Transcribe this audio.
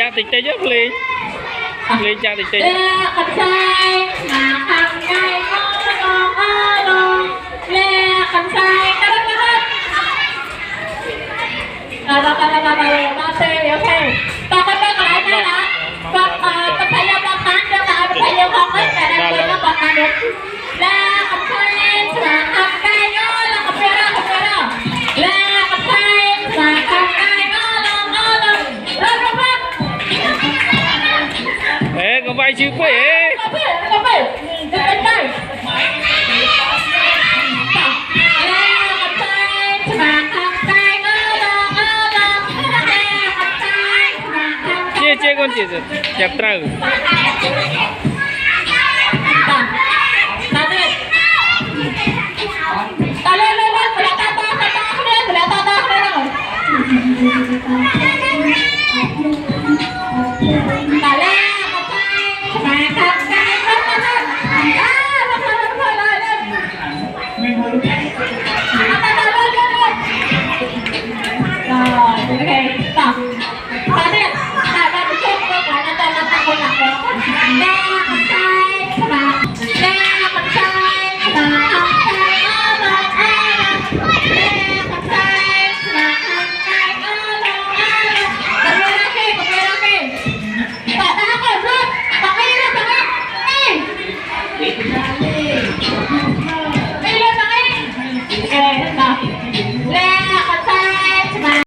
cha tịch tây giúp lên cha tịch tây con trai mà thằng trai con lê con trai các bạn ok và con đây còn lại đây là con phải làm bằng mắt cho bạn phải làm bằng mắt để làm quên nó bằng mắt được là con trai mà thằng trai nó là con trai đó là con trai mà thằng trai nó ê có vai chữ quỷ ê chia con chỉ chẹp trâu